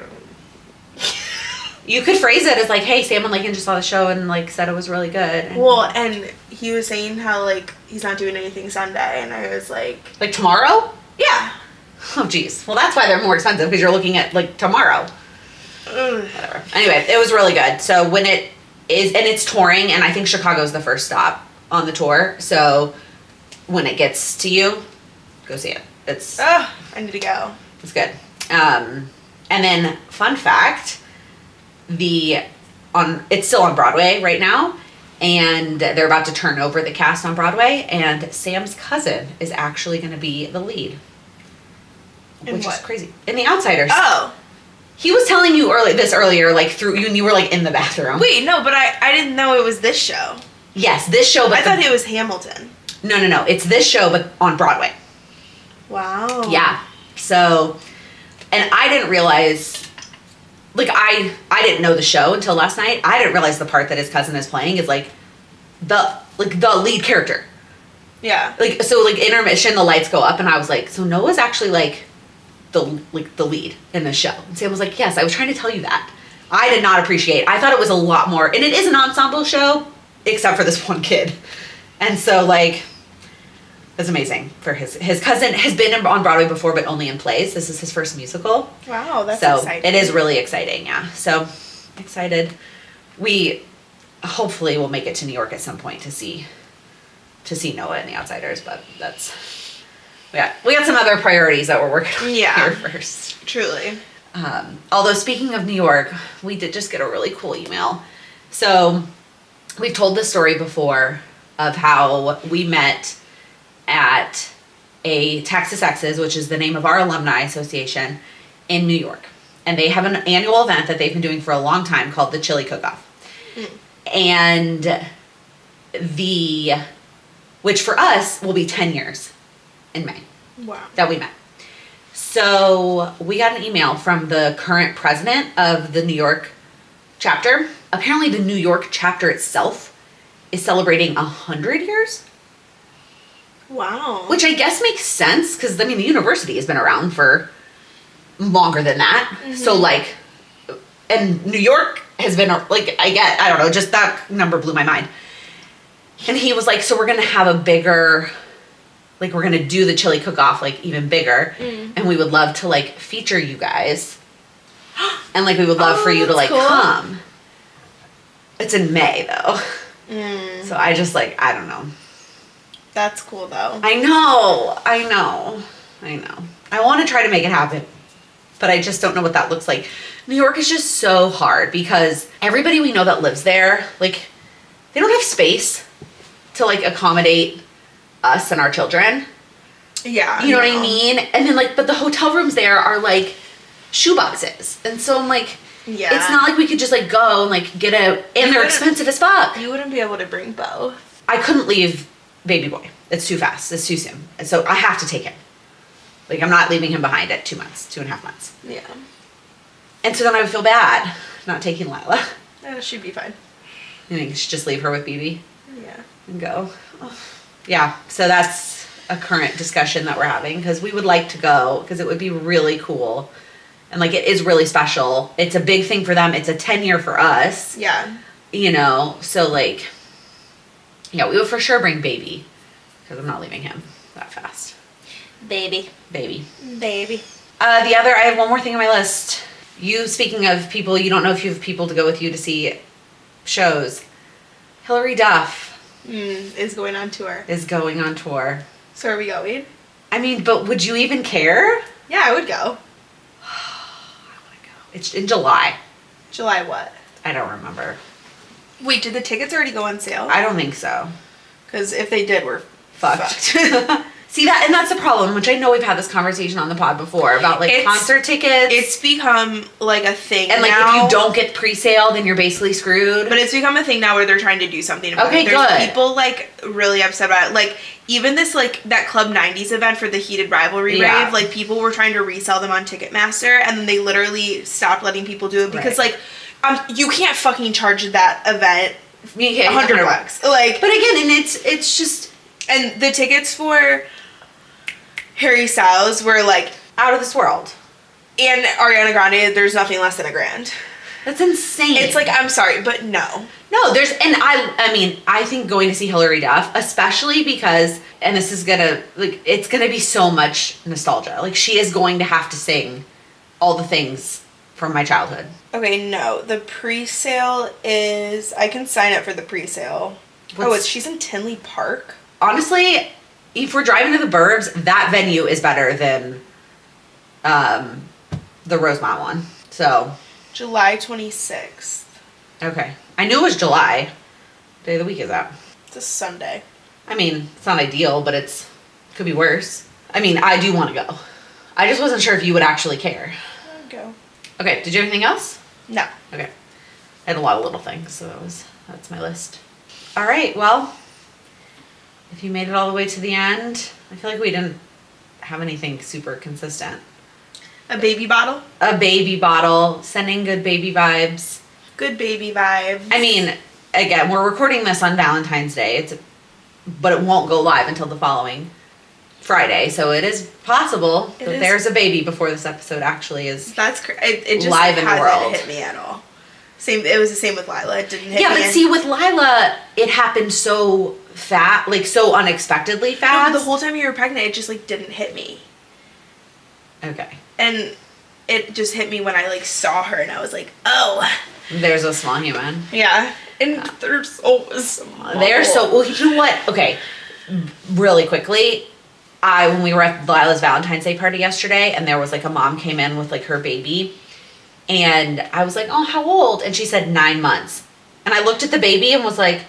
You could phrase it as like, hey, Sam and Lincoln just saw the show and like said it was really good. Well, and he was saying how like he's not doing anything Sunday, and I was like tomorrow? Yeah. Oh geez. Well, that's why they're more expensive because you're looking at like tomorrow. Whatever. Anyway, it was really good. So when it is, and it's touring, and I think Chicago's the first stop on the tour. So when it gets to you, go see it. I need to go. It's good. And then fun fact. It's still on Broadway right now, and they're about to turn over the cast on Broadway, and Sam's cousin is actually going to be the lead, which is crazy. In The Outsiders. Oh, he was telling you earlier, like through you, and you were like in the bathroom. Wait, no, but I didn't know it was this show. Yes, this show. But I thought it was Hamilton. No, it's this show, but on Broadway. Wow. Yeah. So, and I didn't realize. Like, I didn't know the show until last night. I didn't realize the part that his cousin is playing is, like, the lead character. Yeah. Like, so, like, intermission, the lights go up, and I was like, so Noah's actually, like, the lead in the show. And Sam was like, yes, I was trying to tell you that. I did not appreciate. I thought it was a lot more, and it is an ensemble show, except for this one kid. And so, like... It's amazing for his cousin has been on Broadway before, but only in plays. This is his first musical. Wow, that's exciting. It is really exciting, yeah. So excited. We hopefully will make it to New York at some point to see Noah and The Outsiders, but we got some other priorities that we're working on here first. Truly. Although speaking of New York, we did just get a really cool email. So we've told this story before of how we met at a Texas X's, which is the name of our alumni association in New York. And they have an annual event that they've been doing for a long time called the Chili Cook-Off. And which for us will be 10 years in May. Wow. That we met. So we got an email from the current president of the New York chapter. Apparently the New York chapter itself is celebrating 100 years. Wow. Which I guess makes sense because, I mean, the university has been around for longer than that. Mm-hmm. So, like, and New York has been, like, I don't know, just that number blew my mind. And he was like, so we're going to have a bigger, like, we're going to do the Chili Cook-Off, like, even bigger. And we would love to, like, feature you guys. And, like, we would love for you to, like, come. It's in May, though. So I just, like, I don't know. That's cool, though. I know. I want to try to make it happen, but I just don't know what that looks like. New York is just so hard because everybody we know that lives there, like, they don't have space to, like, accommodate us and our children. Yeah. You know what I mean? And then, like, but the hotel rooms there are, like, shoeboxes. And so I'm like, it's not like we could just, like, go and, like, get out. And they're expensive as fuck. You wouldn't be able to bring both. I couldn't leave baby boy. It's too fast. It's too soon. So I have to take him. Like, I'm not leaving him behind at 2 months, 2.5 months. Yeah. And so then I would feel bad not taking Lyla. She'd be fine. You think you should just leave her with BB? Yeah. And go. Oh. Yeah, so that's a current discussion that we're having because we would like to go because it would be really cool. And like it is really special. It's a big thing for them. It's a 10-year for us. Yeah. You know, so like, yeah, we would for sure bring baby because I'm not leaving him that fast. Baby. Baby. Mm-hmm. I have one more thing on my list. You, speaking of people, you don't know if you have people to go with you to see shows. Hilary Duff is going on tour. So are we going? I mean, but would you even care? Yeah, I would go. I want to go. It's in July. July what? I don't remember. Wait, did the tickets already go on sale? I don't think so. Because if they did, we're fucked. See that, and that's the problem, which I know we've had this conversation on the pod before about like concert tickets. It's become like a thing and like now. if you don't get pre-sale, then you're basically screwed. But it's become a thing now where they're trying to do something about it. There's people like really upset about it. Like even this like that Club 90s event for the Heated Rivalry rave, like people were trying to resell them on Ticketmaster, and then they literally stopped letting people do it because like you can't fucking charge that event $100. Like, but again, and it's just, and the tickets for Harry Styles were like out of this world. And Ariana Grande, there's nothing less than $1,000. That's insane. It's like, I'm sorry, but no. No, there's, and I mean, I think going to see Hilary Duff, especially because, and this is gonna, like, it's gonna be so much nostalgia. Like, she is going to have to sing all the things from my childhood. Okay, no. The pre-sale is, I can sign up for the pre-sale. She's in Tinley Park? Honestly, if we're driving to the burbs, that venue is better than the Rosemont one. So July 26th. Okay. I knew it was July. What day of the week is that? It's a Sunday. I mean, it's not ideal, but could be worse. I mean, I do want to go. I just wasn't sure if you would actually care. I'd go. Okay, did you have anything else? No. Okay. I had a lot of little things, so that's my list. All right, well, if you made it all the way to the end, I feel like we didn't have anything super consistent. A baby bottle? A baby bottle, sending good baby vibes. Good baby vibes. I mean, again, we're recording this on Valentine's Day, but it won't go live until the following Friday, so it is possible that there's a baby before this episode actually is. That's it just live in the world. Hit me at all. It was the same with Lyla. It didn't hit me. Yeah, but see, with Lyla, it happened so fast, like so unexpectedly fast. No, the whole time you were pregnant, it just like didn't hit me. Okay. And it just hit me when I like saw her, and I was like, oh. There's a small human. Yeah. And they're so small. They're so, well, you know what? Okay. Really quickly, when we were at Lila's Valentine's Day party yesterday, and there was like a mom came in with like her baby, and I was like, oh, how old? And she said 9 months. And I looked at the baby and was like,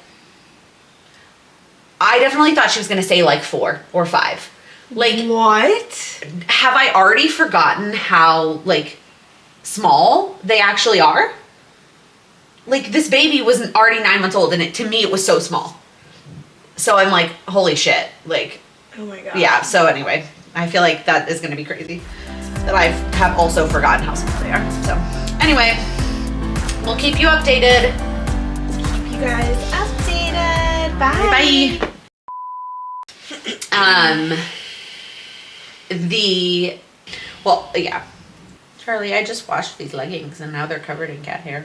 I definitely thought she was going to say like 4 or 5. Like, what? Have I already forgotten how like small they actually are? Like, this baby wasn't already 9 months old, and to me it was so small. So I'm like, holy shit. Like, oh my god. Yeah, so anyway, I feel like that is going to be crazy. That I have also forgotten how small they are. So anyway, we'll keep you updated. Keep you guys updated. Bye. Bye. Well, yeah. Charlie, I just washed these leggings and now they're covered in cat hair.